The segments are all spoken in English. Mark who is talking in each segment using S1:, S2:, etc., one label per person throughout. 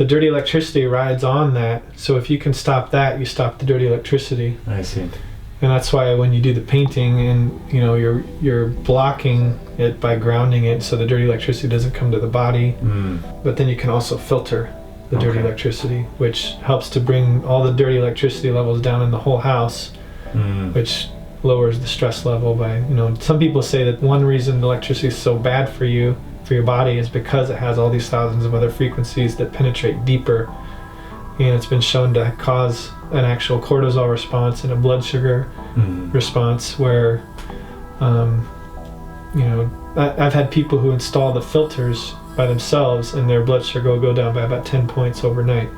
S1: the dirty electricity rides on that. So if you can stop that, you stop the dirty electricity.
S2: I see.
S1: And that's why when you do the painting, and you're blocking it by grounding it so the dirty electricity doesn't come to the body. But then you can also filter the dirty electricity, which helps to bring all the dirty electricity levels down in the whole house, which lowers the stress level by, some people say that one reason electricity is so bad for your body is because it has all these thousands of other frequencies that penetrate deeper. And it's been shown to cause an actual cortisol response and a blood sugar response where, I've had people who install the filters by themselves and their blood sugar will go down by about 10 points overnight.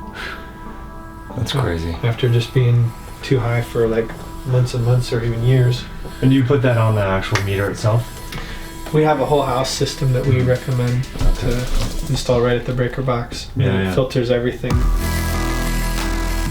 S2: That's crazy.
S1: After just being too high for like months and months or even years.
S2: And you put that on the actual meter itself?
S1: We have a whole house system that we recommend to install right at the breaker box. It filters everything.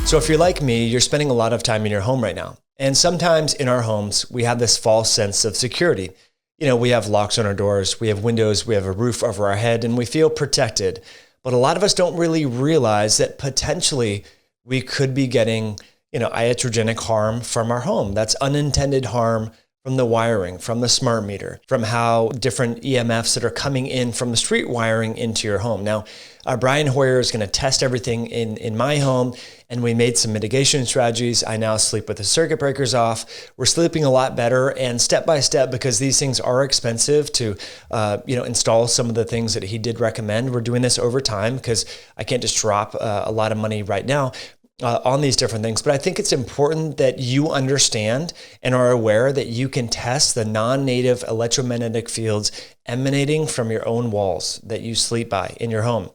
S3: So if you're like me, you're spending a lot of time in your home right now. And sometimes in our homes, we have this false sense of security. We have locks on our doors, we have windows, we have a roof over our head, and we feel protected. But a lot of us don't really realize that potentially we could be getting, iatrogenic harm from our home. That's unintended harm from the wiring, from the smart meter, from how different EMFs that are coming in from the street wiring into your home. Now, Brian Hoyer is going to test everything in my home, and we made some mitigation strategies. I now sleep with the circuit breakers off. We're sleeping a lot better, and step by step, because these things are expensive to install some of the things that he did recommend. We're doing this over time because I can't just drop a lot of money right now on these different things. But I think it's important that you understand and are aware that you can test the non-native electromagnetic fields emanating from your own walls that you sleep by in your home.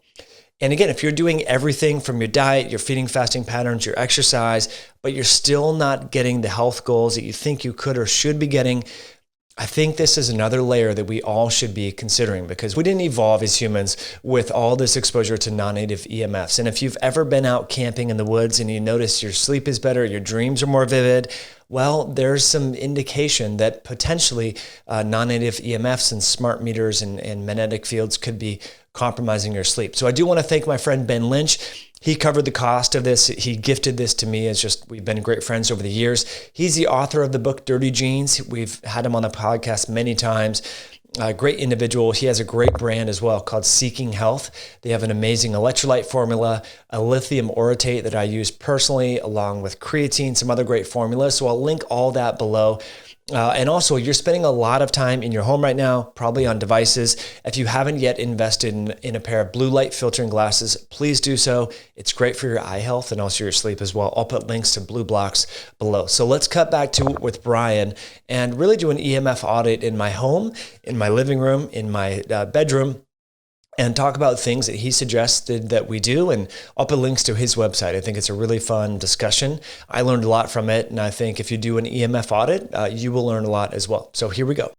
S3: And again, if you're doing everything from your diet, your feeding, fasting patterns, your exercise, but you're still not getting the health goals that you think you could or should be getting, I think this is another layer that we all should be considering, because we didn't evolve as humans with all this exposure to non-native EMFs. And if you've ever been out camping in the woods and you notice your sleep is better, your dreams are more vivid, well, there's some indication that potentially non-native EMFs and smart meters and magnetic fields could be compromising your sleep. So I do want to thank my friend Ben Lynch. He covered the cost of this. He gifted this to me. We've been great friends over the years. He's the author of the book, Dirty Genes. We've had him on the podcast many times. A great individual. He has a great brand as well called Seeking Health. They have an amazing electrolyte formula, a lithium orotate that I use personally, along with creatine, some other great formulas. So I'll link all that below. And also, you're spending a lot of time in your home right now, probably on devices. If you haven't yet invested in a pair of blue light filtering glasses, please do so. It's great for your eye health and also your sleep as well. I'll put links to blue blocks below. So let's cut back to it with Brian and really do an EMF audit in my home, in my living room, in my bedroom, and talk about things that he suggested that we do. And I'll put links to his website. I think it's a really fun discussion. I learned a lot from it. And I think if you do an EMF audit, you will learn a lot as well. So here we go.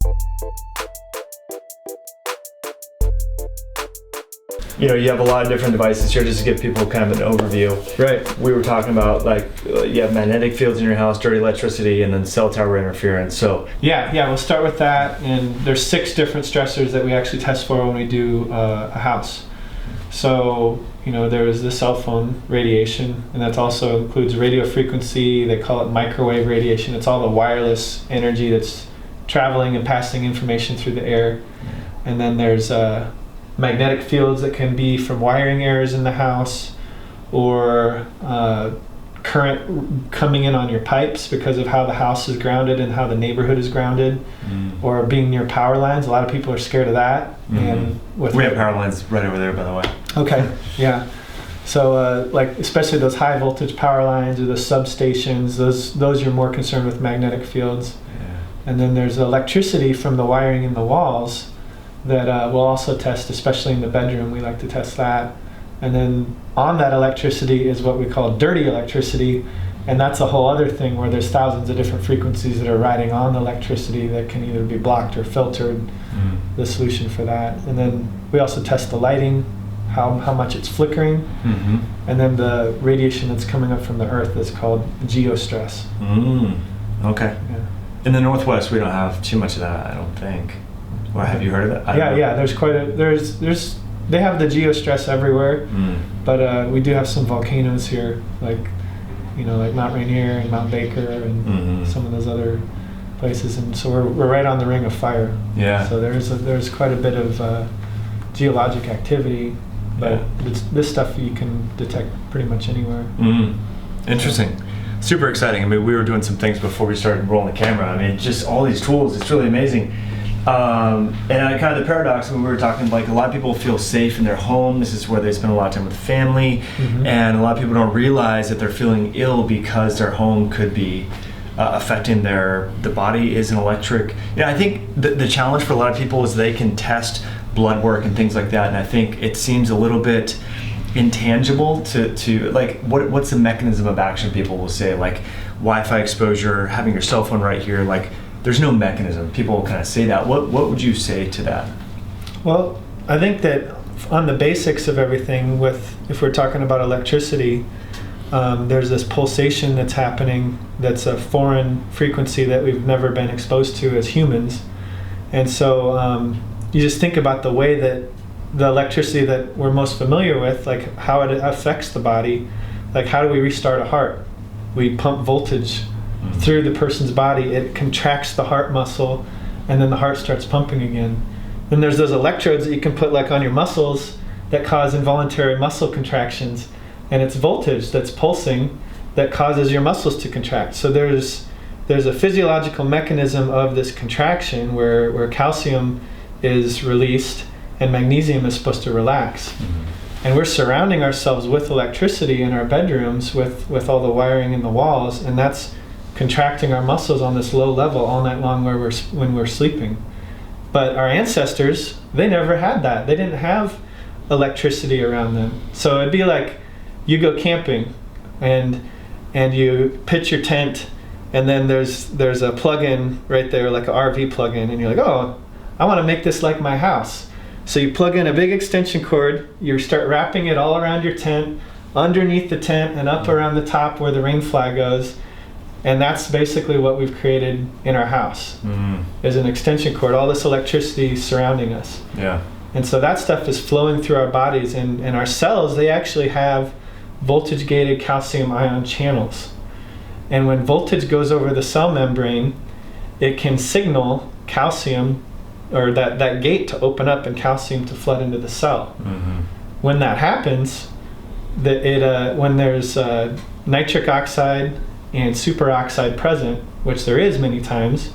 S3: You have a lot of different devices here, just to give people kind of an overview.
S1: Right.
S2: We were talking about you have magnetic fields in your house, dirty electricity, and then cell tower interference. So
S1: yeah, we'll start with that. And there's 6 different stressors that we actually test for when we do a house. So there is the cell phone radiation, and that also includes radio frequency. They call it microwave radiation. It's all the wireless energy that's traveling and passing information through the air. And then there's magnetic fields that can be from wiring errors in the house, or current coming in on your pipes because of how the house is grounded and how the neighborhood is grounded, or being near power lines. A lot of people are scared of that. And
S2: we have power lines right over there, by the way.
S1: Okay, yeah. So especially those high voltage power lines or the substations, those you're more concerned with magnetic fields.
S2: Yeah.
S1: And then there's electricity from the wiring in the walls that we'll also test, especially in the bedroom. We like to test that. And then on that electricity is what we call dirty electricity, and that's a whole other thing where there's thousands of different frequencies that are riding on the electricity that can either be blocked or filtered, the solution for that. And then we also test the lighting, how much it's flickering, and then the radiation that's coming up from the earth that's called geostress.
S2: Okay.
S1: Yeah.
S2: In the Northwest, we don't have too much of that, I don't think. Or have you heard of that?
S1: Yeah. There's quite a there's they have the geostress everywhere, but we do have some volcanoes here, like like Mount Rainier and Mount Baker and some of those other places, and so we're right on the ring of fire.
S3: Yeah.
S1: So there's quite a bit of geologic activity, but this stuff you can detect pretty much anywhere.
S3: Interesting. Super exciting. I mean, we were doing some things before we started rolling the camera. I mean, just all these tools, it's really amazing. And kind of the paradox when we were talking, like a lot of people feel safe in their home. This is where they spend a lot of time with family, and a lot of people don't realize that they're feeling ill because their home could be affecting the body is an electric. I think the challenge for a lot of people is they can test blood work and things like that, and I think it seems a little bit intangible to like what's the mechanism of action. People will say like Wi-Fi exposure, having your cell phone right here, like there's no mechanism. People kind of say that. What would you say to that?
S1: Well, I think that on the basics of everything, if we're talking about electricity, there's this pulsation that's happening that's a foreign frequency that we've never been exposed to as humans. And so you just think about the way that the electricity that we're most familiar with, like how it affects the body. Like how do we restart a heart? We pump voltage through the person's body. It contracts the heart muscle, and then the heart starts pumping again. Then there's those electrodes that you can put like on your muscles that cause involuntary muscle contractions, and it's voltage that's pulsing that causes your muscles to contract. So there's a physiological mechanism of this contraction where calcium is released and magnesium is supposed to relax. And we're surrounding ourselves with electricity in our bedrooms with all the wiring in the walls, and that's contracting our muscles on this low level all night long when we're sleeping. But our ancestors, they never had that. They didn't have electricity around them. So it'd be like you go camping and you pitch your tent, and then there's a plug-in right there, like an RV plug-in, and you're like, oh, I want to make this like my house. So you plug in a big extension cord, you start wrapping it all around your tent, underneath the tent and up around the top where the rain fly goes. And that's basically what we've created in our house, is an extension cord, all this electricity surrounding us.
S3: Yeah.
S1: And so that stuff is flowing through our bodies, and our cells, they actually have voltage-gated calcium ion channels. And when voltage goes over the cell membrane, it can signal calcium, or that gate to open up and calcium to flood into the cell. When that happens, when there's nitric oxide and superoxide present, which there is many times,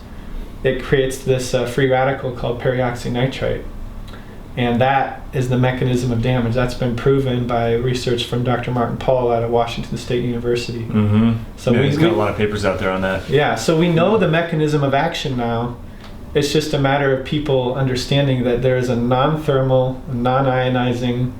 S1: it creates this free radical called peroxynitrite. And that is the mechanism of damage. That's been proven by research from Dr. Martin Paul out of Washington State University.
S3: So he's got a lot of papers out there on that.
S1: Yeah, so we know the mechanism of action now. It's just a matter of people understanding that there is a non-thermal, non-ionizing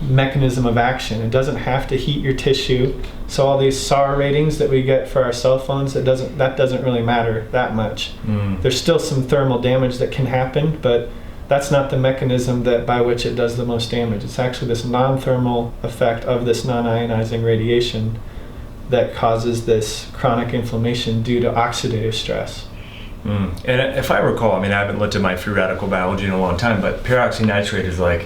S1: mechanism of action. It doesn't have to heat your tissue. So all these SAR ratings that we get for our cell phones, that doesn't really matter that much. There's still some thermal damage that can happen, but that's not the mechanism by which it does the most damage. It's actually this non-thermal effect of this non-ionizing radiation that causes this chronic inflammation due to oxidative stress.
S3: And if I recall, I mean, I haven't looked at my free radical biology in a long time, but peroxynitrite is like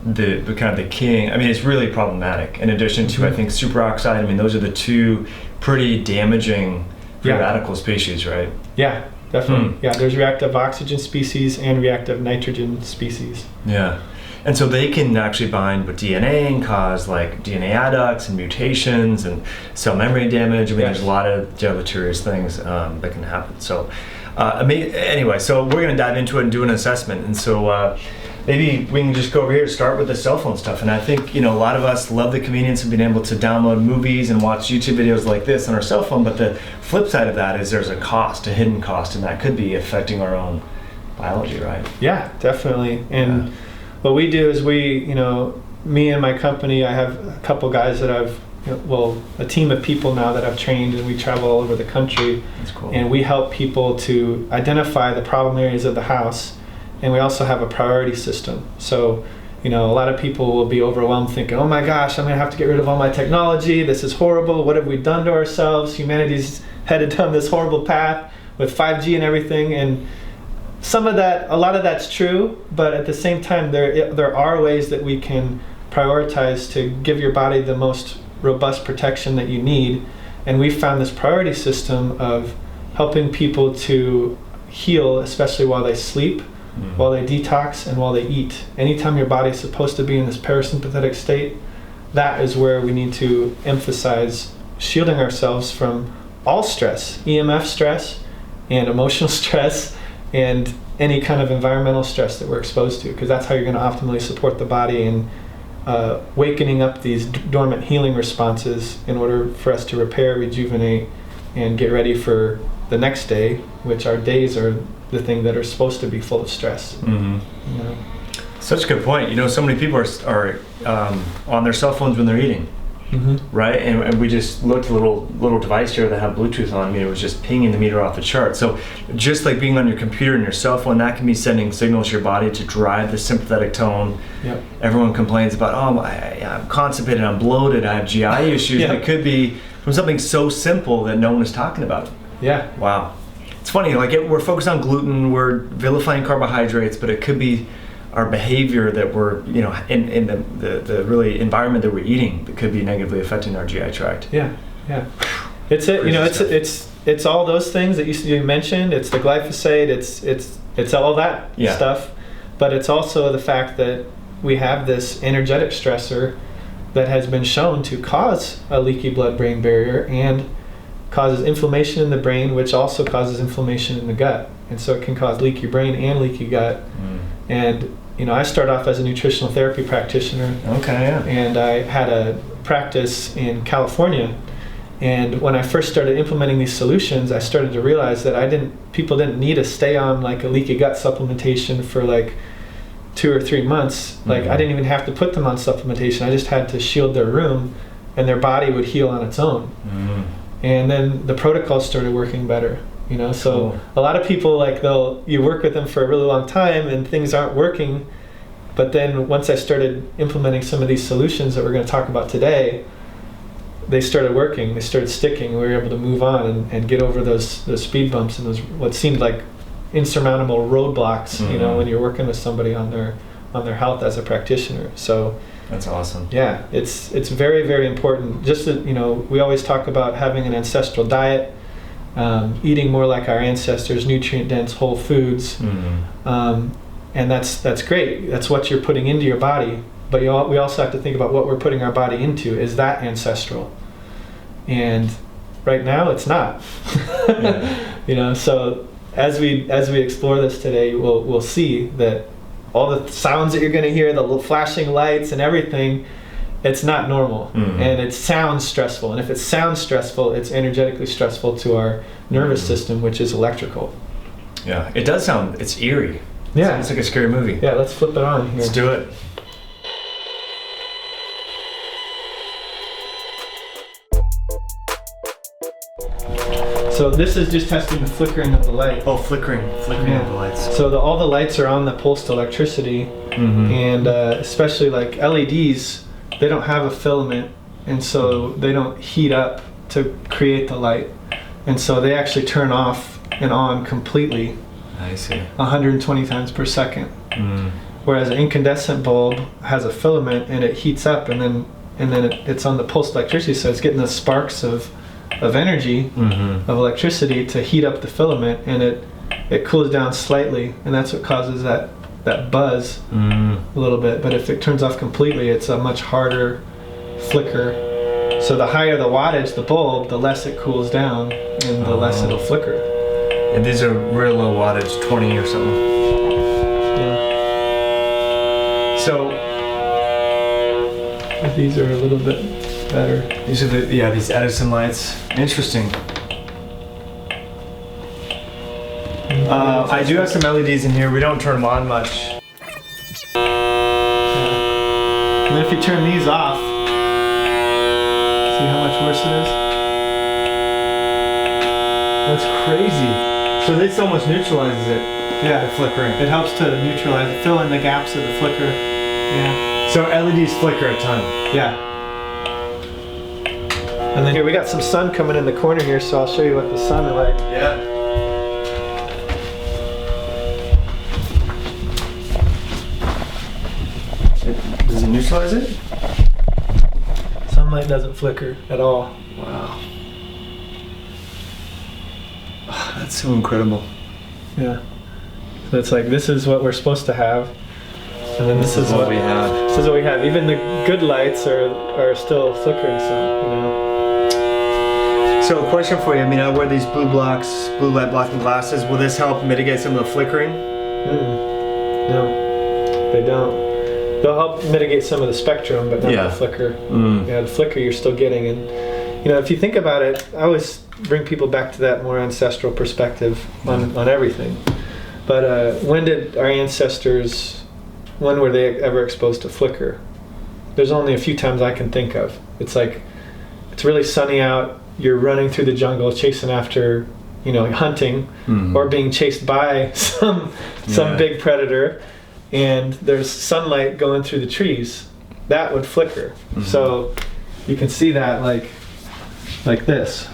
S3: the kind of the king. I mean, it's really problematic. In addition to, I think, superoxide. I mean, those are the two pretty damaging free radical species, right?
S1: Yeah, definitely. Yeah, there's reactive oxygen species and reactive nitrogen species.
S3: Yeah. And so they can actually bind with DNA and cause like DNA adducts and mutations and cell membrane damage. I mean, there's a lot of deleterious things that can happen. So anyway, so we're going to dive into it and do an assessment. And so maybe we can just go over here and start with the cell phone stuff. And I think, a lot of us love the convenience of being able to download movies and watch YouTube videos like this on our cell phone. But the flip side of that is there's a hidden cost, and that could be affecting our own biology, right?
S1: Yeah, definitely. And what we do is me and my company, I have a couple guys that a team of people now that I've trained, and we travel all over the country.
S3: That's cool.
S1: And we help people to identify the problem areas of the house, and we also have a priority system. So, a lot of people will be overwhelmed thinking, oh my gosh, I'm gonna have to get rid of all my technology. This is horrible. What have we done to ourselves? Humanity's headed down this horrible path with 5G and everything. And some of that, a lot of that's true, but at the same time, there are ways that we can prioritize to give your body the most robust protection that you need. And we found this priority system of helping people to heal, especially while they sleep, while they detox, and while they eat. Anytime your body is supposed to be in this parasympathetic state, that is where we need to emphasize shielding ourselves from all stress, EMF stress and emotional stress and any kind of environmental stress that we're exposed to, because that's how you're going to optimally support the body in wakening up these dormant healing responses in order for us to repair, rejuvenate, and get ready for the next day, which our days are the thing that are supposed to be full of stress.
S2: Mm-hmm.
S1: You know?
S2: Such a good point. You know, so many people are on their cell phones when they're eating, right? And we just looked at a little device here that had Bluetooth on. I mean, it was just pinging the meter off the chart. So just like being on your computer and your cell phone, that can be sending signals to your body to drive the sympathetic tone.
S1: Yep. Everyone
S2: Everyone complains about, I'm constipated, I'm bloated, I have GI issues.
S1: Yep.
S2: It could be from something so simple that no one is talking about.
S1: Yeah.
S2: Wow. It's funny, like we're focused on gluten, we're vilifying carbohydrates, but it could be our behavior that we're, you know, in the really environment that we're eating that could be negatively affecting our GI tract.
S1: Yeah, yeah. It's it. You know, it's all those things that you mentioned. It's the glyphosate. It's all that stuff. But it's also the fact that we have this energetic stressor that has been shown to cause a leaky blood-brain barrier and causes inflammation in the brain, which also causes inflammation in the gut. And so it can cause leaky brain and leaky gut. And, you know, I started off as a nutritional therapy practitioner.
S2: Okay, yeah.
S1: And I had a practice in California. And when I first started implementing these solutions, I started to realize that people didn't need to stay on like a leaky gut supplementation for like 2 or 3 months. Like I didn't even have to put them on supplementation. I just had to shield their room and their body would heal on its own. And then the protocols started working better. You know, so cool. A lot of people, like, you work with them for a really long time and things aren't working, but then once I started implementing some of these solutions that we're going to talk about today, they started working, they started sticking, and we were able to move on and get over those speed bumps and those what seemed like insurmountable roadblocks, you know, when you're working with somebody on their health as a practitioner. So
S2: that's awesome.
S1: Yeah, it's very, very important. Just that, you know, we always talk about having an ancestral diet, eating more like our ancestors, nutrient-dense whole foods, and that's great. That's what you're putting into your body. But we also have to think about what we're putting our body into. Is that ancestral? And right now, it's not. You know, so as we explore this today, we'll see that all the sounds that you're going to hear, the flashing lights and everything, it's not normal. And it sounds stressful. And if it sounds stressful, it's energetically stressful to our nervous system, which is electrical.
S2: Yeah, it does sound, it's eerie.
S1: Yeah.
S2: It's like a scary movie.
S1: Yeah, let's flip it on here.
S2: Let's do it.
S1: So this is just testing the flickering of the light.
S2: Oh, flickering of the lights.
S1: So all the lights are on the pulsed electricity, and especially like LEDs, they don't have a filament, and so they don't heat up to create the light, and so they actually turn off and on completely.
S2: I see.
S1: 120 times per second. Whereas an incandescent bulb has a filament and it heats up, and then it's on the pulsed electricity, so it's getting the sparks of energy, of electricity to heat up the filament, and it cools down slightly, and that's what causes that buzz a little bit. But if it turns off completely, it's a much harder flicker. So the higher the wattage, the bulb, the less it cools down, and the less it'll flicker.
S2: And these are real low wattage, 20 or something.
S1: Yeah. So these are a little bit better.
S2: These are these Edison lights. Interesting. I do have some LEDs in here. We don't turn them on much.
S1: And then if you turn these off, see how much worse it is?
S2: That's crazy. So this almost neutralizes it.
S1: Yeah,
S2: the flickering.
S1: It helps to neutralize, fill in the gaps of the flicker. Yeah.
S2: So LEDs flicker a ton.
S1: Yeah. And then here we got some sun coming in the corner here, so I'll show you what the sun is like.
S2: Yeah. visualize it?
S1: Sunlight doesn't flicker at all.
S2: Wow. Oh, that's so incredible.
S1: Yeah. So it's like, this is what we're supposed to have. And then this is what
S2: we have.
S1: This is what we have. Even the good lights are still flickering some, you know.
S2: So a question for you. I mean, I wear these blue light blocking glasses. Will this help mitigate some of the flickering?
S1: No, they don't. They'll help mitigate some of the spectrum, but not the flicker. Yeah, the flicker you're still getting. And, you know, if you think about it, I always bring people back to that more ancestral perspective on everything. But when did our ancestors, when were they ever exposed to flicker? There's only a few times I can think of. It's like, it's really sunny out, you're running through the jungle chasing after, you know, hunting, or being chased by some big predator, and there's sunlight going through the trees. That would flicker. So you can see that like this.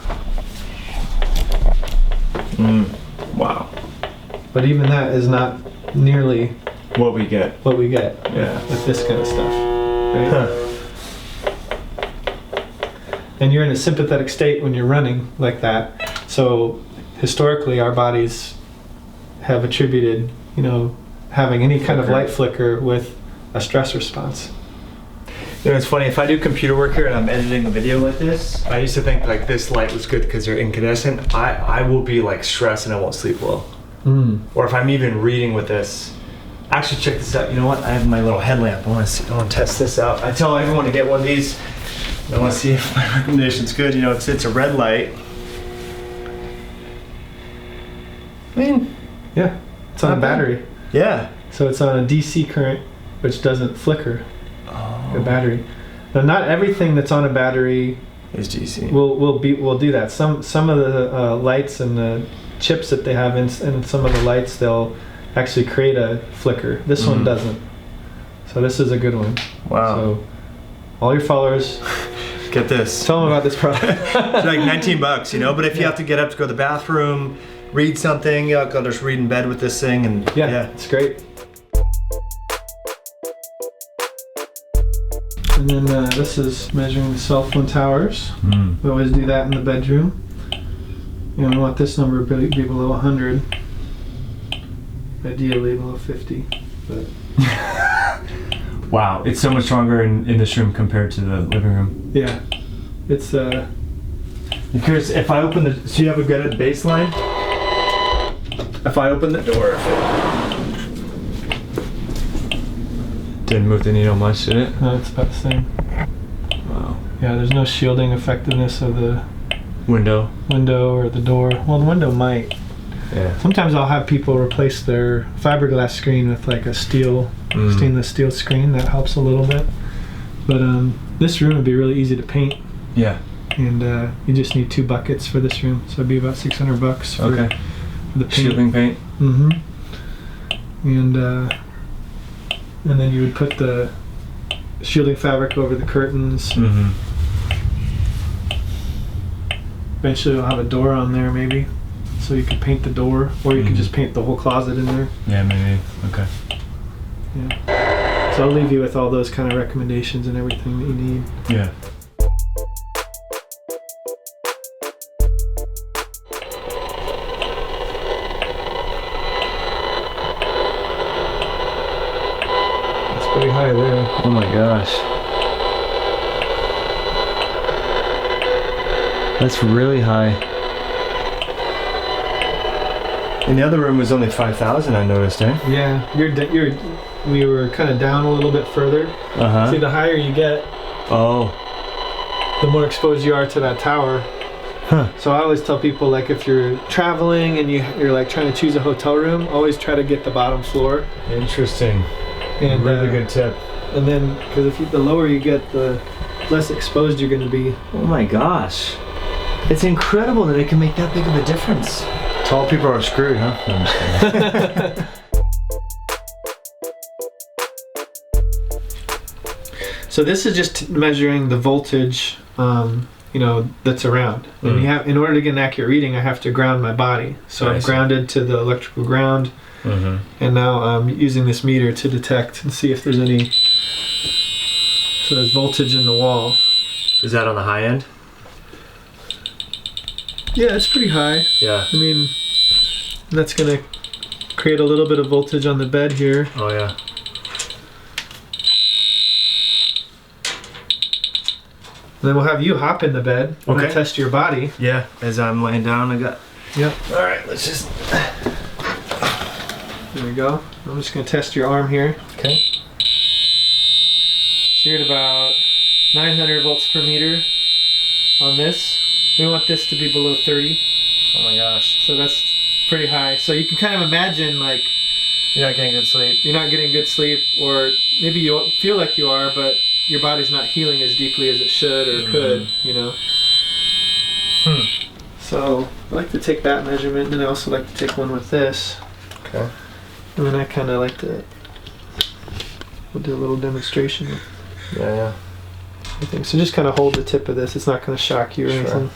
S2: Wow.
S1: But even that is not nearly
S2: what we get.
S1: With this kind of stuff, right? And you're in a sympathetic state when you're running like that. So historically, our bodies have attributed, you know, having any kind of light flicker with a stress response.
S2: You know, it's funny, if I do computer work here and I'm editing a video like this, I used to think like this light was good because they're incandescent. I will be like stressed and I won't sleep well. Or if I'm even reading with this. Actually, check this out. You know what? I have my little headlamp. I want to test this out. I tell everyone to get one of these. I want to see if my recommendation's good. You know, it's a red light. I mean,
S1: yeah, it's on a battery.
S2: Yeah.
S1: So it's on a DC current, which doesn't flicker. The battery. Now, not everything that's on a battery
S2: is DC.
S1: Will do that. Some of the lights and the chips that they have in some of the lights, they'll actually create a flicker. This one doesn't. So this is a good one.
S2: Wow.
S1: So all your followers,
S2: get this.
S1: Tell them about this product.
S2: It's like $19, you know. But if you have to get up to go to the bathroom, read something, I'll just read in bed with this thing, and
S1: yeah, it's great. And then this is measuring the cell phone towers. We always do that in the bedroom. You know, we want this number to be below 100. Ideally below 50. But
S2: wow, it's so much stronger in this room compared to the living room.
S1: Yeah, it's
S2: I'm curious if I open the. So you have a good baseline. If I open the door, didn't move the needle much, did it?
S1: No, it's about the same.
S2: Wow.
S1: Yeah, there's no shielding effectiveness of the
S2: window
S1: or the door. Well, the window might.
S2: Yeah.
S1: Sometimes I'll have people replace their fiberglass screen with like a stainless steel screen. That helps a little bit. But this room would be really easy to paint.
S2: Yeah.
S1: And you just need 2 buckets for this room, so it'd be about $600 for the paint.
S2: Shielding paint.
S1: And then you would put the shielding fabric over the curtains. Eventually you'll have a door on there maybe, so you could paint the door, or you could just paint the whole closet in there.
S2: Yeah, maybe. Okay.
S1: Yeah. So I'll leave you with all those kind of recommendations and everything that you need.
S2: Yeah.
S1: Pretty high there.
S2: Oh my gosh. That's really high. In the other room was only 5,000, I noticed, eh?
S1: Yeah, we were kind of down a little bit further. See, the higher you get, the more exposed you are to that tower. So I always tell people, like, if you're traveling and you're like trying to choose a hotel room, always try to get the bottom floor.
S2: Interesting.
S1: And
S2: really good tip.
S1: And then, because the lower you get, the less exposed you're going to be.
S2: Oh my gosh. It's incredible that it can make that big of a difference. Tall people are screwed, huh? No, I'm just kidding.
S1: So this is just measuring the voltage, that's around. And in order to get an accurate reading, I have to ground my body. So I'm grounded to the electrical ground. And now I'm using this meter to detect and see if there's any So there's voltage in the wall.
S2: Is that on the high end?
S1: Yeah, it's pretty high.
S2: Yeah.
S1: I mean, that's gonna create a little bit of voltage on the bed here.
S2: Oh yeah.
S1: And then we'll have you hop in the bed. We'll
S2: Okay.
S1: test your body.
S2: Yeah. As I'm laying down, I got.
S1: Yep.
S2: All right. Let's just.
S1: There we go. I'm just gonna test your arm here.
S2: Okay.
S1: So you're at about 900 volts per meter on this. We want this to be below 30.
S2: Oh my gosh.
S1: So that's pretty high. So you can kind of imagine like
S2: You're not getting good sleep.
S1: you're not getting good sleep, or maybe you feel like you are, but your body's not healing as deeply as it should or could, you know. So I like to take that measurement, and I also like to take one with this.
S2: Okay.
S1: And then I kind of like to, we'll do a little demonstration with
S2: Yeah.
S1: everything. So just kind of hold the tip of this. It's not going to shock you or
S2: Sure.
S1: anything.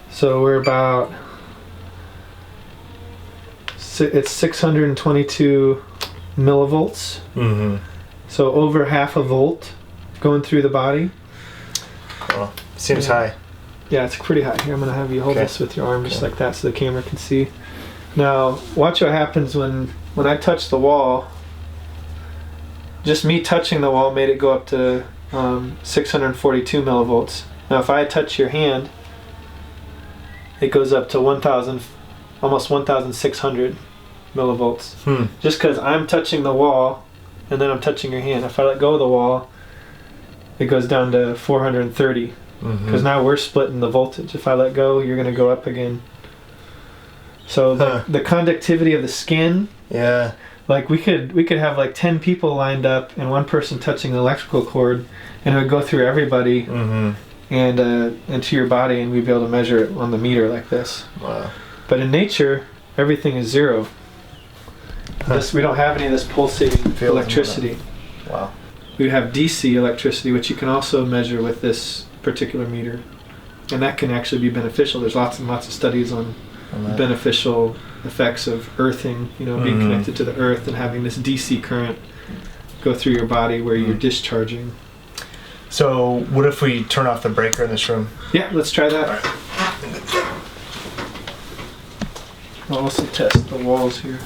S1: So we're about, it's 622 millivolts.
S2: Mm-hmm.
S1: So over half a volt going through the body.
S2: Well, seems
S1: Yeah.
S2: high.
S1: Yeah, it's pretty high. Here, I'm going to have you hold
S2: Okay.
S1: this with your arm just
S2: Okay.
S1: like that so the camera can see. Now, watch what happens when I touch the wall. Just me touching the wall made it go up to 642 millivolts. Now, if I touch your hand, it goes up to 1,000, almost 1,600 millivolts. Just because I'm touching the wall and then I'm touching your hand. If I let go of the wall, it goes down to 430. Because now we're splitting the voltage. If I let go, you're going to go up again. So the conductivity of the skin,
S2: Yeah.
S1: like we could have like 10 people lined up and one person touching the electrical cord, and it would go through everybody and to your body, and we'd be able to measure it on the meter like this.
S2: Wow.
S1: But in nature, everything is zero. We don't have any of this pulsating
S2: Fields and
S1: electricity.
S2: Wow.
S1: We have DC electricity, which you can also measure with this particular meter, and that can actually be beneficial. There's lots and lots of studies on beneficial effects of earthing, being connected to the earth and having this DC current go through your body where you're discharging.
S2: So, what if we turn off the breaker in this room?
S1: Yeah, let's try that. I'll also test the walls here.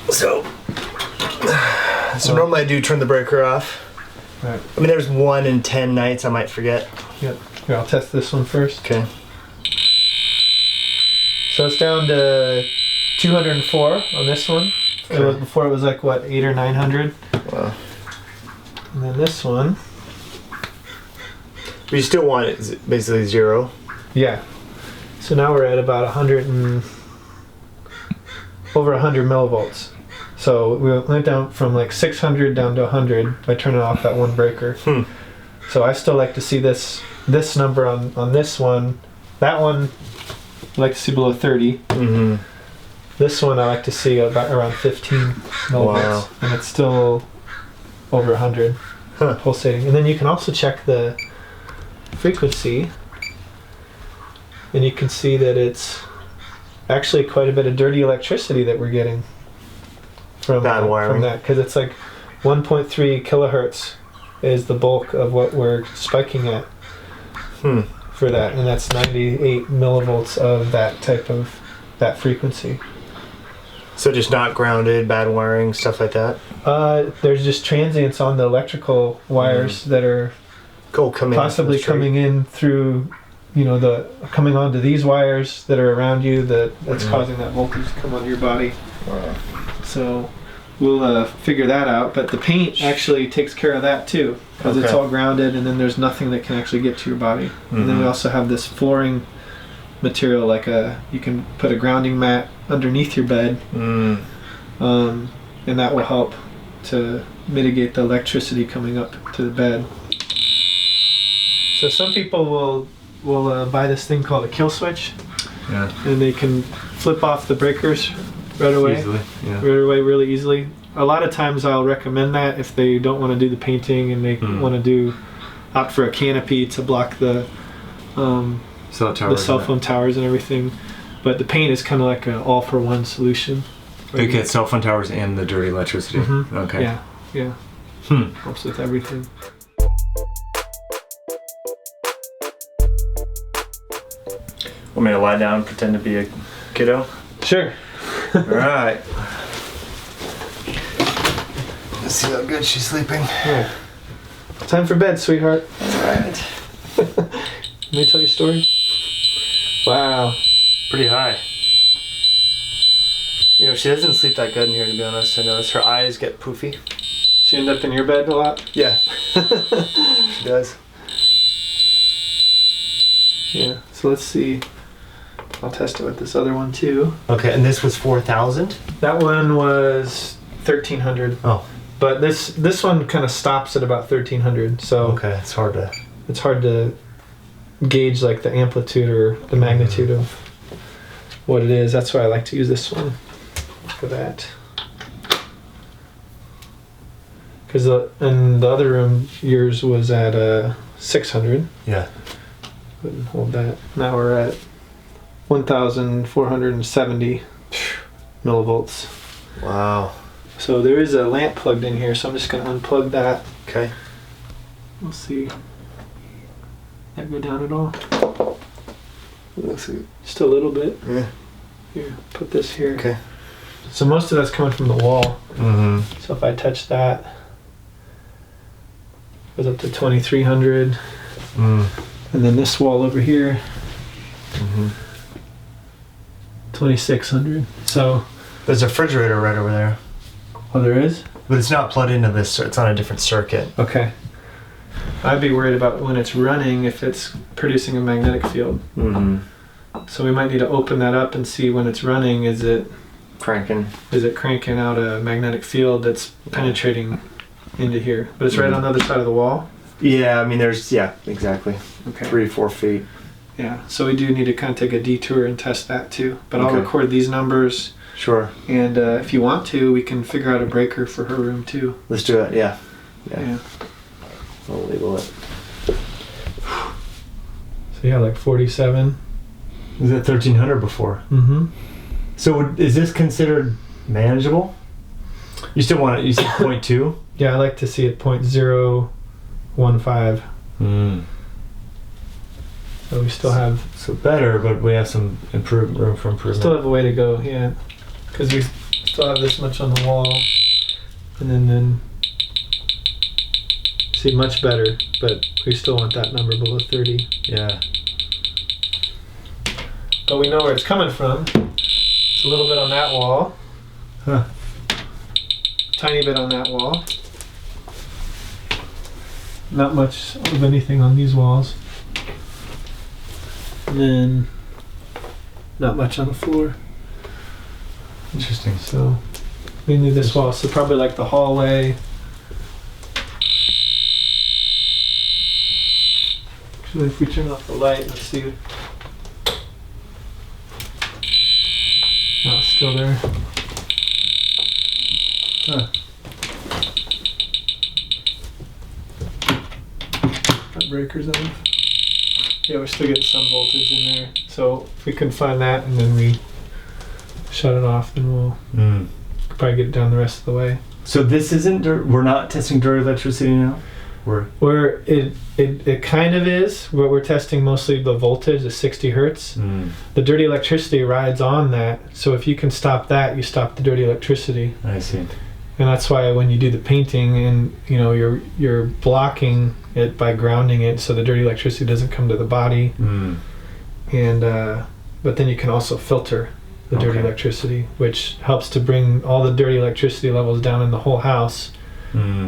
S2: So normally I do turn the breaker off.
S1: Right.
S2: I mean, there's 1 in 10 nights I might forget.
S1: Yep. Here, I'll test this one first.
S2: Okay.
S1: So it's down to 204 on this one.
S2: Okay.
S1: Before it was like, what, 800 or 900?
S2: Wow.
S1: And then this one.
S2: But you still want it basically 0.
S1: Yeah. So now we're at about over 100 millivolts. So we went down from like 600 down to 100 by turning off that one breaker. So I still like to see this number on this one. That one I like to see below 30. This one I like to see about around 15 millivolts.
S2: Wow.
S1: And it's still over 100 pulsating. And then you can also check the frequency, and you can see that it's actually quite a bit of dirty electricity that we're getting from
S2: Bad wiring.
S1: from that, because it's like 1.3 kilohertz is the bulk of what we're spiking at for that, and that's 98 millivolts of that frequency.
S2: So just not grounded, bad wiring, stuff like that?
S1: There's just transients on the electrical wires that are possibly coming in through, coming onto these wires that are around you that's causing that voltage to come onto your body.
S2: Wow.
S1: So we'll figure that out, but the paint actually takes care of that too, because it's all grounded, and then there's nothing that can actually get to your body. And then we also have this flooring material, like you can put a grounding mat underneath your bed, and that will help to mitigate the electricity coming up to the bed. So some people will buy this thing called a kill switch, and they can flip off the breakers right away, really easily. A lot of times I'll recommend that if they don't want to do the painting and they want to opt for a canopy to block the cell phone towers and everything. But the paint is kind of like an all-for-one solution.
S2: Okay, it's cell phone towers and the dirty electricity.
S1: Mm-hmm.
S2: Okay.
S1: Yeah. Helps with everything.
S2: Want me to lie down, pretend to be a kiddo?
S1: Sure.
S2: All right. Let's see how good she's sleeping.
S1: All right. Time for bed, sweetheart.
S2: All right.
S1: Let me tell you a story. Wow.
S3: Pretty high. You know, she doesn't sleep that good in here, to be honest. I notice her eyes get poofy.
S1: She end up in your bed a lot?
S3: Yeah. She does.
S1: Yeah. So let's see. I'll test it with this other one too.
S3: Okay, and this was 4,000?
S1: That one was 1,300.
S3: Oh.
S1: But this one kind of stops at about 1,300. So
S3: Okay, it's hard to
S1: gauge like the amplitude or the magnitude of what it is. That's why I like to use this one for that. Because in the other room, yours was at 600.
S3: Yeah.
S1: Wouldn't hold that. Now we're at 1,470 millivolts.
S3: Wow.
S1: So there is a lamp plugged in here, so I'm just going to unplug that.
S3: Okay.
S1: We'll see. That go down at all?
S3: Looks like
S1: Just a little bit.
S3: yeah.
S1: Here, put this here.
S3: Okay.
S1: So most of that's coming from the wall.
S3: Mm-hmm.
S1: So if I touch that, goes up to 2,300.
S3: Mm.
S1: And then this wall over here,
S3: Mm-hmm.
S1: 2,600. So,
S3: There's a refrigerator right over there.
S1: oh, there is?
S3: But it's not plugged into this, it's on a different circuit.
S1: Okay. I'd be worried about when it's running if it's producing a magnetic field.
S3: Mm-hmm.
S1: So we might need to open that up and see when it's running, is it
S3: Cranking.
S1: cranking out a magnetic field that's penetrating into here? But it's right on the other side of the wall?
S3: Yeah, I mean exactly.
S1: Okay.
S3: 3-4 feet.
S1: Yeah, so we do need to kind of take a detour and test that too. But I'll
S3: Okay.
S1: record these numbers,
S3: Sure.
S1: and if you want to, we can figure out a breaker for her room too.
S3: Let's do it, yeah.
S1: Yeah.
S3: I'll label it.
S1: So yeah, like 47.
S3: Was it 1,300 before?
S1: Mm-hmm.
S3: So is this considered manageable? You still want it, you said 0.2?
S1: Yeah, I like to see it 0.015. So we still have
S3: So better, but we have some room for improvement.
S1: still have a way to go, yeah. Because we still have this much on the wall, and then see much better, but we still want that number below 30.
S3: Yeah.
S1: But we know where it's coming from. It's a little bit on that wall.
S3: Huh.
S1: Tiny bit on that wall. Not much of anything on these walls. And then not much on the floor.
S3: Interesting.
S1: So mainly this wall. So probably like the hallway. Actually, if we turn off the light, let's see. Oh, it's still there. Huh. That breaker's on. Yeah, we're still getting some voltage in there. So if we can find that and then we shut it off, then we'll probably get it down the rest of the way.
S3: So this isn't we're not testing dirty electricity now?
S1: It kind of is, but we're testing mostly the voltage, the 60 hertz. The dirty electricity rides on that, so if you can stop that, you stop the dirty electricity.
S3: I see.
S1: And that's why when you do the painting, and you're blocking it by grounding it, so the dirty electricity doesn't come to the body. And but then you can also filter the dirty electricity, which helps to bring all the dirty electricity levels down in the whole house,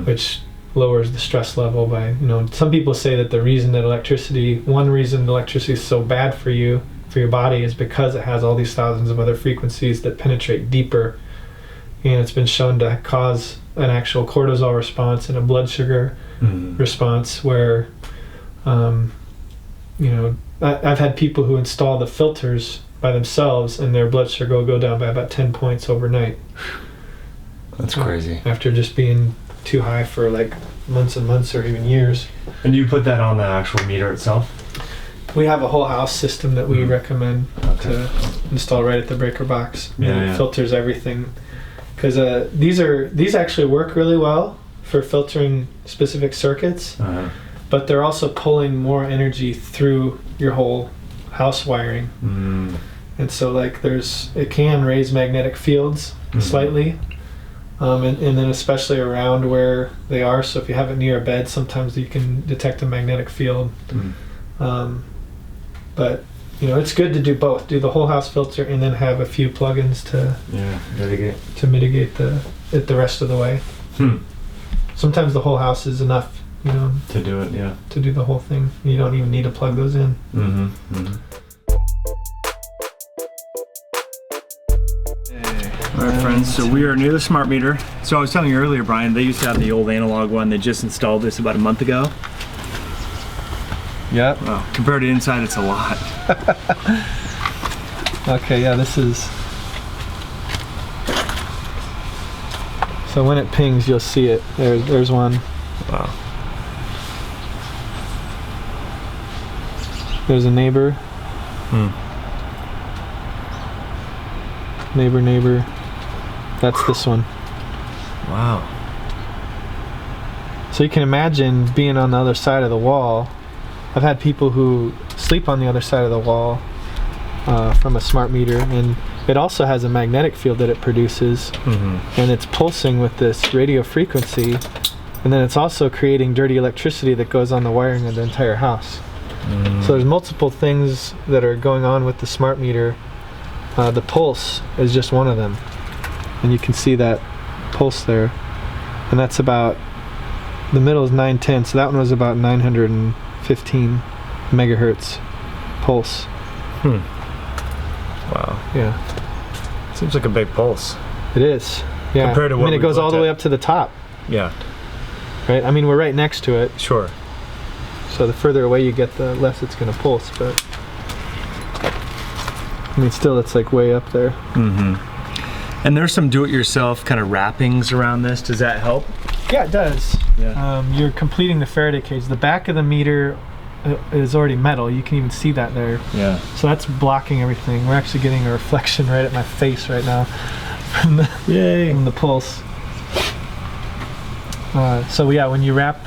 S1: which lowers the stress level by, some people say that one reason electricity is so bad for your body is because it has all these thousands of other frequencies that penetrate deeper, and it's been shown to cause an actual cortisol response and a blood sugar response where I've had people who install the filters by themselves and their blood sugar will go down by about 10 points overnight.
S3: That's crazy.
S1: After just being too high for like months and months or even years.
S3: And you put that on the actual meter itself?
S1: We have a whole house system that we recommend to install right at the breaker box.
S3: Yeah,
S1: It filters everything. because these actually work really well for filtering specific circuits, but they're also pulling more energy through your whole house wiring. And so like it can raise magnetic fields slightly, and then especially around where they are. So if you have it near a bed, sometimes you can detect a magnetic field. But it's good to do both. Do the whole house filter and then have a few plugins to mitigate the rest of the way. Sometimes the whole house is enough,
S2: to do it. Yeah.
S1: To do the whole thing. You don't even need to plug those in.
S2: All right, friends, so we are near the smart meter. So I was telling you earlier, Brian, they used to have the old analog one. They just installed this about a month ago.
S1: Yep.
S2: Well, compared to inside, it's a lot.
S1: Okay, yeah, this is... So when it pings, you'll see it. There's one.
S2: Wow.
S1: There's a neighbor. Neighbor. That's this one.
S2: Wow.
S1: So you can imagine being on the other side of the wall. I've had people who sleep on the other side of the wall from a smart meter, and it also has a magnetic field that it produces, and it's pulsing with this radio frequency, and then it's also creating dirty electricity that goes on the wiring of the entire house. So there's multiple things that are going on with the smart meter. The pulse is just one of them, and you can see that pulse there, and that's about, the middle is 910, so that one was about 915 megahertz pulse.
S2: Wow.
S1: Yeah.
S2: Seems like a big pulse.
S1: It is. Yeah.
S2: Compared to what
S1: it goes all the way up to the top.
S2: Yeah.
S1: Right? I mean, we're right next to it.
S2: Sure.
S1: So the further away you get, the less it's going to pulse, but I mean, still, it's like way up there.
S2: And there's some do-it-yourself kind of wrappings around this. Does that help?
S1: Yeah, it does.
S2: Yeah.
S1: You're completing the Faraday cage. The back of the meter is already metal. You can even see that there.
S2: Yeah.
S1: So that's blocking everything. We're actually getting a reflection right at my face right now from the pulse. So yeah, when you wrap,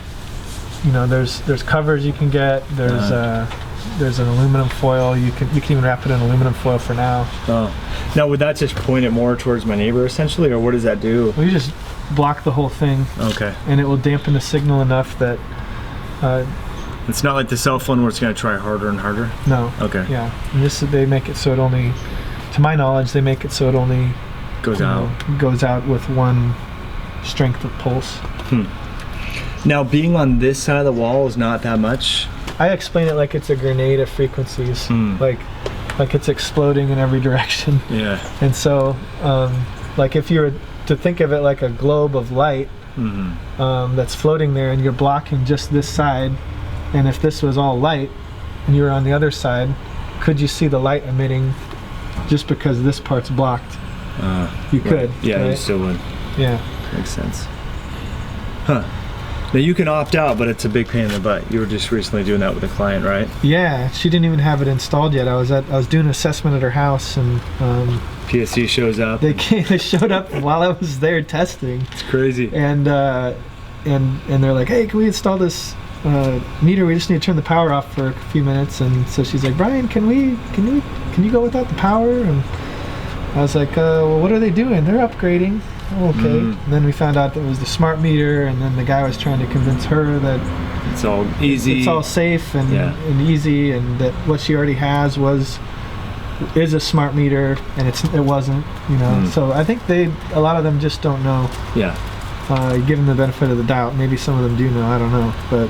S1: there's covers you can get. There's an aluminum foil. You can even wrap it in aluminum foil for now.
S2: Now, would that just point it more towards my neighbor essentially, or what does that do?
S1: We just block the whole thing.
S2: Okay.
S1: And it will dampen the signal enough that.
S2: It's not like the cell phone where it's going to try harder and harder.
S1: No.
S2: Okay.
S1: Yeah. And they make it so it only, to my knowledge, they make it so it only
S2: goes
S1: out with one strength of pulse.
S2: Now, being on this side of the wall is not that much.
S1: I explain it like it's a grenade of frequencies, like it's exploding in every direction.
S2: Yeah.
S1: And so, like if you were to think of it like a globe of light that's floating there, and you're blocking just this side, and if this was all light and you were on the other side, could you see the light emitting just because this part's blocked? You could.
S2: Yeah,
S1: right?
S2: you still would.
S1: Yeah.
S2: Makes sense. Huh. Now you can opt out, but it's a big pain in the butt. You were just recently doing that with a client, right?
S1: Yeah, she didn't even have it installed yet. I was doing an assessment at her house, and
S2: PSC shows up.
S1: They showed up while I was there testing.
S2: It's crazy.
S1: And they're like, "Hey, can we install this meter? We just need to turn the power off for a few minutes." And so she's like, "Brian, can you go without the power?" And I was like, "Well, what are they doing? They're upgrading." Okay. And then we found out that it was the smart meter, and then the guy was trying to convince her that
S2: it's all easy,
S1: it's all safe and easy, and that what she already has is a smart meter, and it wasn't. So I think a lot of them just don't know.
S2: Yeah.
S1: Give them the benefit of the doubt. Maybe some of them do know. I don't know, but.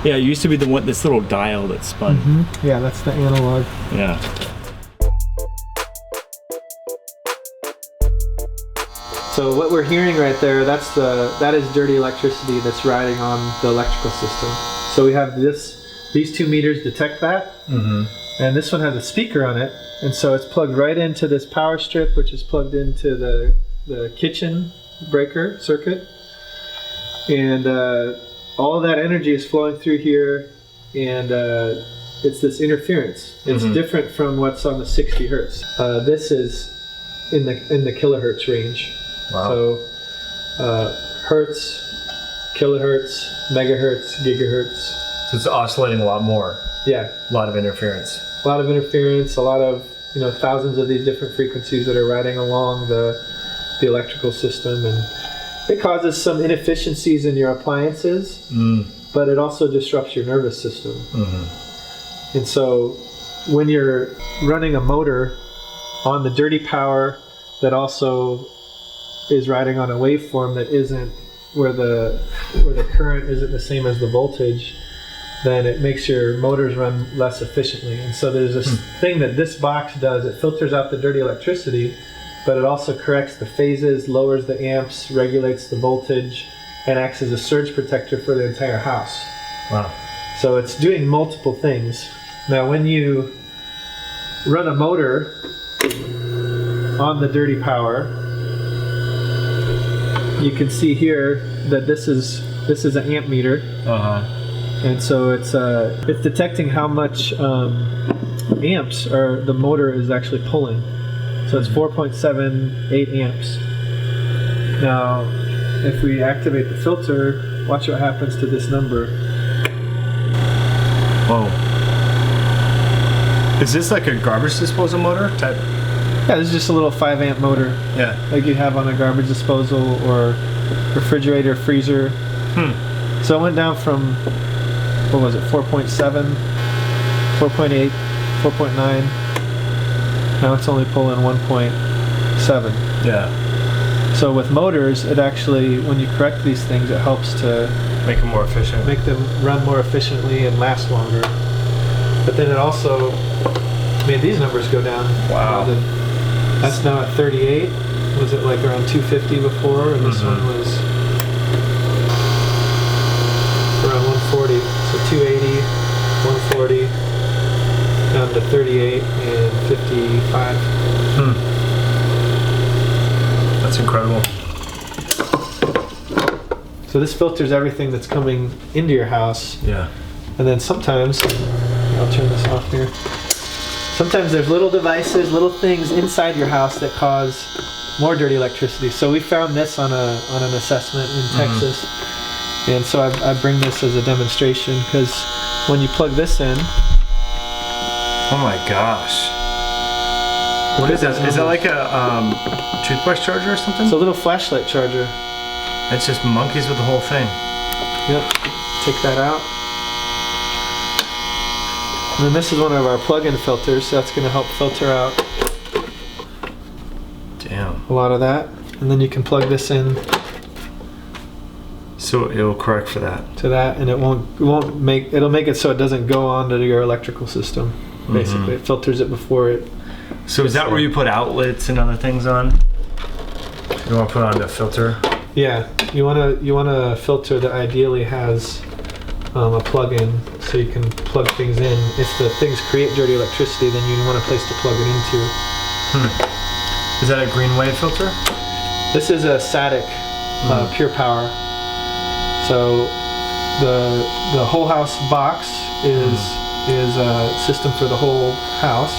S2: Yeah, it used to be this little dial that spun.
S1: Yeah, that's the analog.
S2: Yeah.
S1: So what we're hearing right there, that is dirty electricity that's riding on the electrical system. So we have these two meters detect that, and this one has a speaker on it, and so it's plugged right into this power strip, which is plugged into the kitchen breaker circuit, and all of that energy is flowing through here, and it's this interference. It's different from what's on the 60 hertz. This is in the kilohertz range.
S2: Wow.
S1: So hertz, kilohertz, megahertz, gigahertz.
S2: So it's oscillating a lot more.
S1: Yeah.
S2: A lot of interference.
S1: A lot of interference, a lot of, thousands of these different frequencies that are riding along the electrical system, and it causes some inefficiencies in your appliances, but it also disrupts your nervous system. Mm-hmm. And so when you're running a motor on the dirty power that also is riding on a waveform that isn't where the current isn't the same as the voltage, then it makes your motors run less efficiently. And so there's this thing that this box does. It filters out the dirty electricity, but it also corrects the phases, lowers the amps, regulates the voltage, and acts as a surge protector for the entire house.
S2: Wow. So
S1: it's doing multiple things. Now when you run a motor on the dirty power, you can see here that this is an amp meter. And so it's detecting how much amps the motor is actually pulling. So it's 4.78 amps. Now, if we activate the filter, watch what happens to this number.
S2: Whoa. Is this like a garbage disposal motor type?
S1: Yeah, this is just a little 5 amp motor.
S2: Yeah.
S1: Like you have on a garbage disposal or refrigerator, freezer. So it went down from, 4.7, 4.8, 4.9. Now it's only pulling 1.7.
S2: Yeah.
S1: So with motors, it actually, when you correct these things, it helps to
S2: make them more efficient.
S1: Make them run more efficiently and last longer. But then it also made these numbers go down.
S2: Wow.
S1: That's now at 38. Was it like around 250 before? And this one was around 140. So 280, 140, down to 38 and 55.
S2: That's incredible.
S1: So this filters everything that's coming into your house.
S2: Yeah.
S1: And then sometimes, I'll turn this off here. Sometimes there's little devices, little things inside your house that cause more dirty electricity. So we found this on an assessment in Texas. And so I bring this as a demonstration because when you plug this in.
S2: Oh my gosh. What is that? Is that like a toothbrush charger or something?
S1: It's a little flashlight charger.
S2: It's just monkeys with the whole thing.
S1: Yep. Take that out. And then this is one of our plug-in filters, so that's going to help filter out a lot of that. And then you can plug this in.
S2: So it'll correct for that.
S1: To that, and it'll make it so it doesn't go onto your electrical system. Basically, it filters it before it.
S2: So is that where you put outlets and other things on? You want to put on the filter?
S1: Yeah, you want a filter that ideally has a plug-in, so you can plug things in. If the things create dirty electricity, then you want a place to plug it into.
S2: Is that a green wave filter?
S1: This is a static, pure power. So the whole house box is a system for the whole house,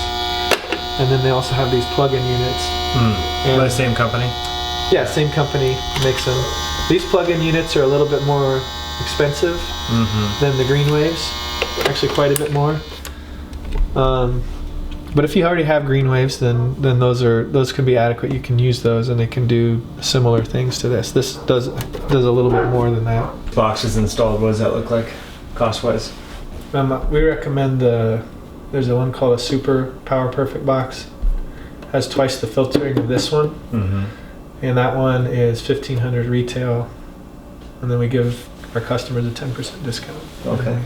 S1: and then they also have these plug-in units.
S2: By the same company?
S1: Yeah, same company makes them. These plug-in units are a little bit more expensive than the green waves, actually quite a bit more. But if you already have green waves, then those can be adequate. You can use those, and they can do similar things to this. This does a little bit more than that.
S2: Boxes installed. What does that look like, cost-wise?
S1: We recommend there's a one called a Super Power Perfect box. Has twice the filtering of this one, and that one is $1,500 retail, and then we give our customers a 10% discount.
S2: Okay.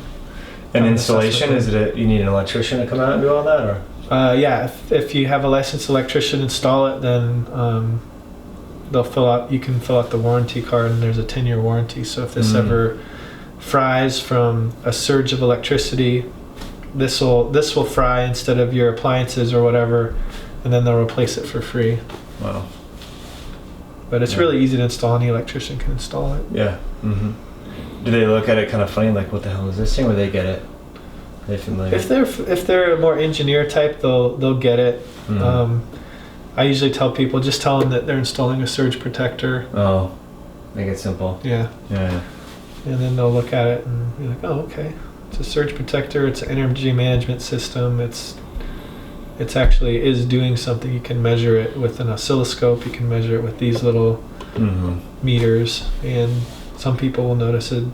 S2: And installation, is it you need an electrician to come out and do all that, or?
S1: Yeah, if you have a licensed electrician install it, then you can fill out the warranty card, and there's a 10-year warranty. So if this ever fries from a surge of electricity, this will fry instead of your appliances or whatever, and then they'll replace it for free.
S2: Wow.
S1: But it's really easy to install. Any electrician can install it.
S2: Yeah. Do they look at it kind of funny, like, what the hell is this thing, or they get it? Are they familiar?
S1: If they're a more engineer type, they'll get it. I usually tell people, just tell them that they're installing a surge protector.
S2: Oh, make it simple.
S1: Yeah.
S2: Yeah.
S1: And then they'll look at it and be like, oh, okay. It's a surge protector. It's an energy management system. It's actually is doing something. You can measure it with an oscilloscope. You can measure it with these little meters. And some people will notice a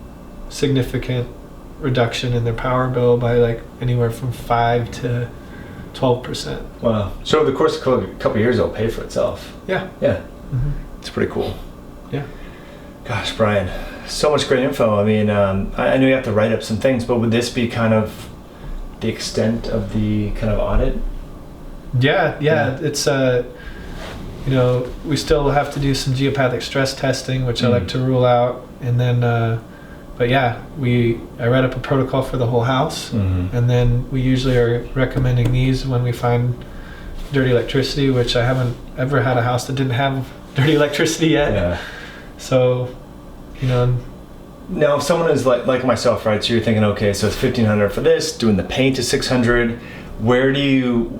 S1: significant reduction in their power bill by like anywhere from 5 to 12%.
S2: Wow. So over the course of a couple of years, it'll pay for itself.
S1: Yeah.
S2: Yeah.
S1: Mm-hmm.
S2: It's pretty cool.
S1: Yeah.
S2: Gosh, Brian, so much great info. I mean, I know you have to write up some things, but would this be kind of the extent of the kind of audit?
S1: Yeah. It's we still have to do some geopathic stress testing, which I like to rule out, and then but yeah, I write up a protocol for the whole house, and then we usually are recommending these when we find dirty electricity, which I haven't ever had a house that didn't have dirty electricity yet.
S2: Yeah.
S1: So,
S2: now if someone is like myself, right? So you're thinking, okay, so it's $1,500 for this, doing the paint is $600.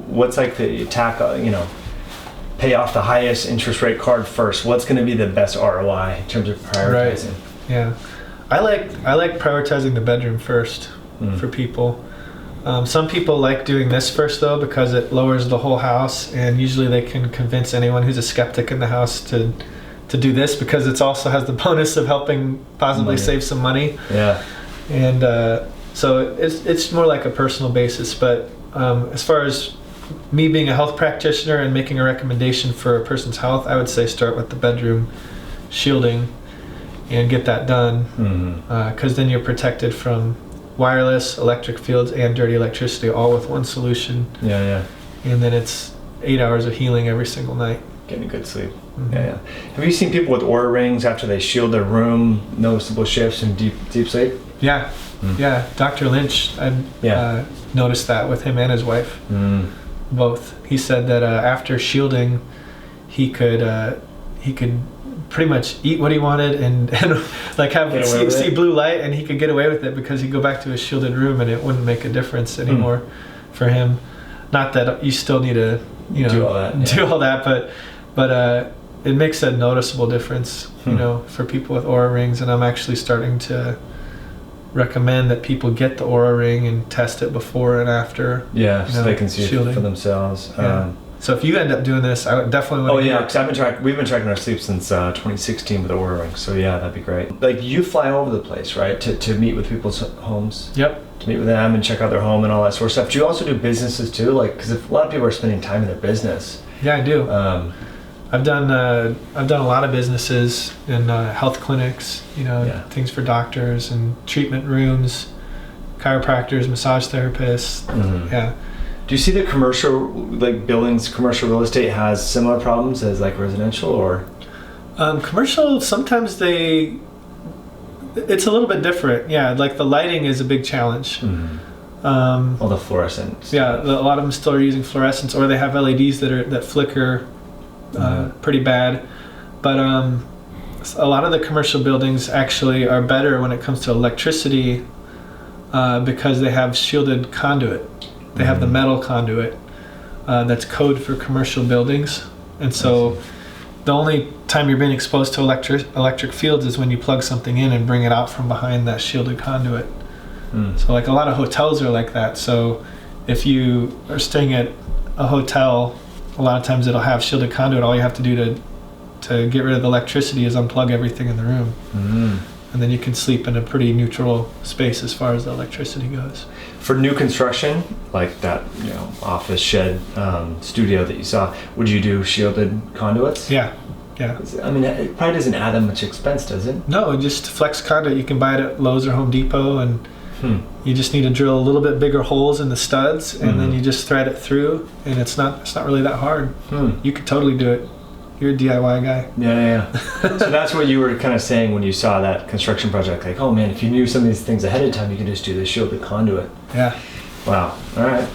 S2: What's like the attack? Pay off the highest interest rate card first. What's going to be the best ROI in terms of prioritizing?
S1: Right. Yeah. I like prioritizing the bedroom first for people. Some people like doing this first though, because it lowers the whole house, and usually they can convince anyone who's a skeptic in the house to do this, because it also has the bonus of helping possibly save some money.
S2: Yeah.
S1: And so it's more like a personal basis. But as far as me being a health practitioner and making a recommendation for a person's health, I would say start with the bedroom shielding and get that done, because then you're protected from wireless, electric fields, and dirty electricity all with one solution.
S2: Yeah.
S1: And then it's 8 hours of healing every single night.
S2: Getting a good sleep. Yeah. Have you seen people with Oura rings after they shield their room, noticeable shifts in deep sleep?
S1: Yeah. Yeah. Dr. Lynch, I noticed that with him and his wife. Both. He said that after shielding, he could pretty much eat what he wanted and like see blue light, and he could get away with it because he'd go back to his shielded room and it wouldn't make a difference anymore for him. Not that you still need to do all that, but it makes a noticeable difference for people with Oura rings. And I'm actually starting to recommend that people get the Oura ring and test it before and after.
S2: Yeah, so they can see
S1: shielding.
S2: It for themselves.
S1: Yeah. So if you end up doing this, I would definitely want to hear.
S2: Because we've been tracking our sleep since 2016 with the Oura ring. So yeah, that'd be great. Like, you fly all over the place, right, to meet with people's homes.
S1: Yep. To
S2: meet with them and check out their home and all that sort of stuff. Do you also do businesses too? Like, because a lot of people are spending time in their business.
S1: Yeah, I do. I've done a lot of businesses in health clinics. Things for doctors and treatment rooms, chiropractors, massage therapists. Yeah.
S2: Do you see that commercial, like buildings, commercial real estate has similar problems as like residential, or?
S1: Commercial, sometimes it's a little bit different. Yeah, like the lighting is a big challenge.
S2: All the fluorescents.
S1: Yeah, a lot of them still are using fluorescents, or they have LEDs that flicker pretty bad. But a lot of the commercial buildings actually are better when it comes to electricity because they have shielded conduit. They have the metal conduit that's code for commercial buildings. And so the only time you're being exposed to electric fields is when you plug something in and bring it out from behind that shielded conduit. So like a lot of hotels are like that. So if you are staying at a hotel, a lot of times it'll have shielded conduit. All you have to do to get rid of the electricity is unplug everything in the room. And then you can sleep in a pretty neutral space as far as the electricity goes.
S2: For new construction, like that, office shed studio that you saw, would you do shielded conduits?
S1: Yeah.
S2: I mean, it probably doesn't add that much expense, does it?
S1: No, just flex conduit. You can buy it at Lowe's or Home Depot, and you just need to drill a little bit bigger holes in the studs, and then you just thread it through, and it's not really that hard. You could totally do it. You're a DIY guy.
S2: Yeah. So that's what you were kind of saying when you saw that construction project. Like, oh man, if you knew some of these things ahead of time, you could just do this shielded conduit.
S1: Yeah.
S2: Wow. All right.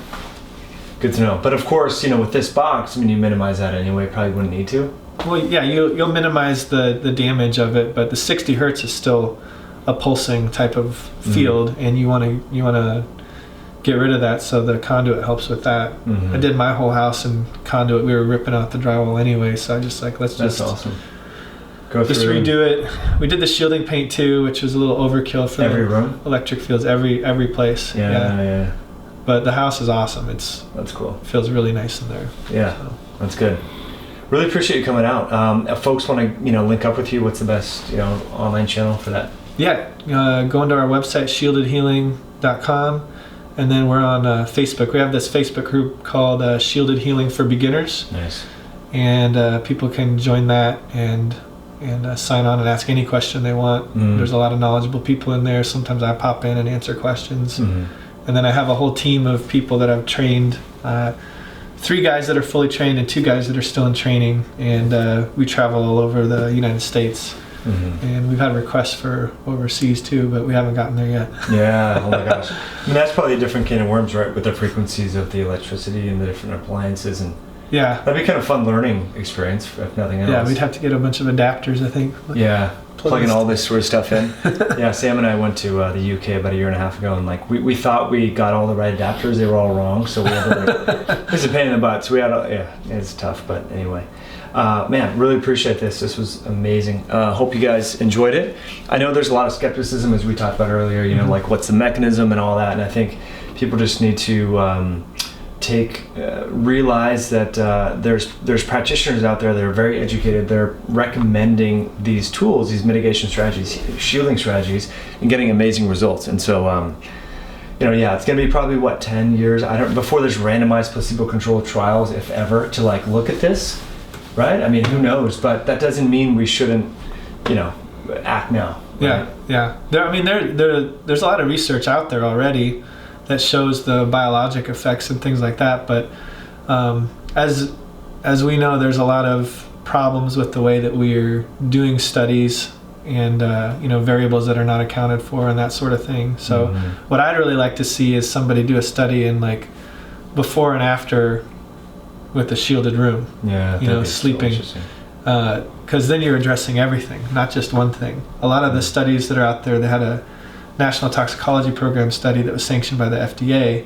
S2: Good to know. But of course, with this box, you minimize that anyway. Probably wouldn't need to.
S1: Well, yeah, you'll minimize the damage of it, but the 60 hertz is still a pulsing type of field, and you want to get rid of that, so the conduit helps with that. I did my whole house in conduit. We were ripping out the drywall anyway, so I just like, let's
S2: That's
S1: just
S2: awesome.
S1: just redo it. We did the shielding paint too, which was a little overkill for
S2: Every
S1: the
S2: room?
S1: electric fields, every place.
S2: Yeah.
S1: But the house is awesome.
S2: That's cool.
S1: It feels really nice in there.
S2: Yeah,
S1: So.
S2: that's good. Really appreciate you coming out. If folks want to, link up with you, what's the best, online channel for that?
S1: Yeah, go into our website, shieldedhealing.com, and then we're on Facebook. We have this Facebook group called Shielded Healing for Beginners.
S2: Nice.
S1: And people can join that and sign on and ask any question they want. There's a lot of knowledgeable people in there. Sometimes I pop in and answer questions. And then I have a whole team of people that I've trained. 3 guys that are fully trained and 2 guys that are still in training. And we travel all over the United States. And we've had requests for overseas too, but we haven't gotten there yet.
S2: Yeah, oh my gosh. I mean, that's probably a different can of worms, right? With the frequencies of the electricity and the different appliances. And
S1: Yeah.
S2: that'd be kind of a fun learning experience, if nothing else.
S1: Yeah, we'd have to get a bunch of adapters, I think.
S2: Yeah, plugging all this sort of stuff in. Yeah, Sam and I went to the UK about a year and a half ago, and like we thought we got all the right adapters. They were all wrong, so we had to it's a pain in the butt. So we had it's tough, but anyway. Man, really appreciate this. This was amazing. Hope you guys enjoyed it. I know there's a lot of skepticism, as we talked about earlier, like what's the mechanism and all that, and I think people just need to realize that there's practitioners out there that are very educated. They're recommending these tools, these mitigation strategies, shielding strategies, and getting amazing results. And so it's going to be probably 10 years before there's randomized placebo-controlled trials, if ever, to like look at this, right? I mean, who knows? But that doesn't mean we shouldn't act now, right?
S1: Yeah. There's a lot of research out there already that shows the biologic effects and things like that, but as we know, there's a lot of problems with the way that we're doing studies and variables that are not accounted for and that sort of thing. So what I'd really like to see is somebody do a study in like before and after with a shielded room.
S2: Yeah,
S1: sleeping, because then you're addressing everything, not just one thing. A lot of the studies that are out there, they had a National Toxicology Program study that was sanctioned by the FDA,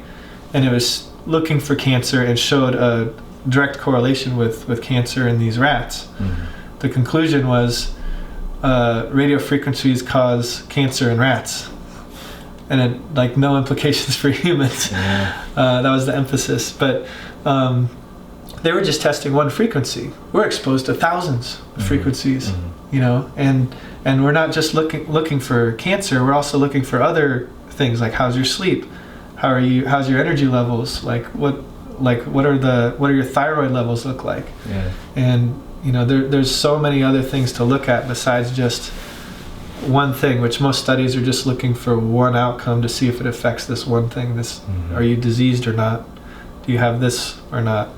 S1: and it was looking for cancer and showed a direct correlation with cancer in these rats. The conclusion was radio frequencies cause cancer in rats, and it, no implications for humans. That was the emphasis, but they were just testing one frequency. We're exposed to thousands of frequencies, and we're not just looking for cancer. We're also looking for other things, like how's your sleep, how's your energy levels, what are your thyroid levels look like, and there's so many other things to look at besides just one thing, which most studies are just looking for one outcome to see if it affects this one thing. Are you diseased or not? Do you have this or not?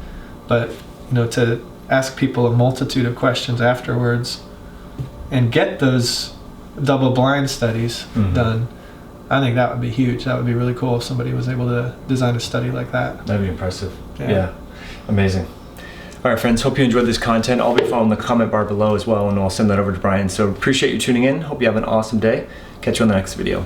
S1: But to ask people a multitude of questions afterwards and get those double-blind studies done, I think that would be huge. That would be really cool if somebody was able to design a study like that.
S2: That'd be impressive. Yeah. Amazing. All right, friends, hope you enjoyed this content. I'll be following the comment bar below as well, and I'll send that over to Brian. So appreciate you tuning in. Hope you have an awesome day. Catch you on the next video.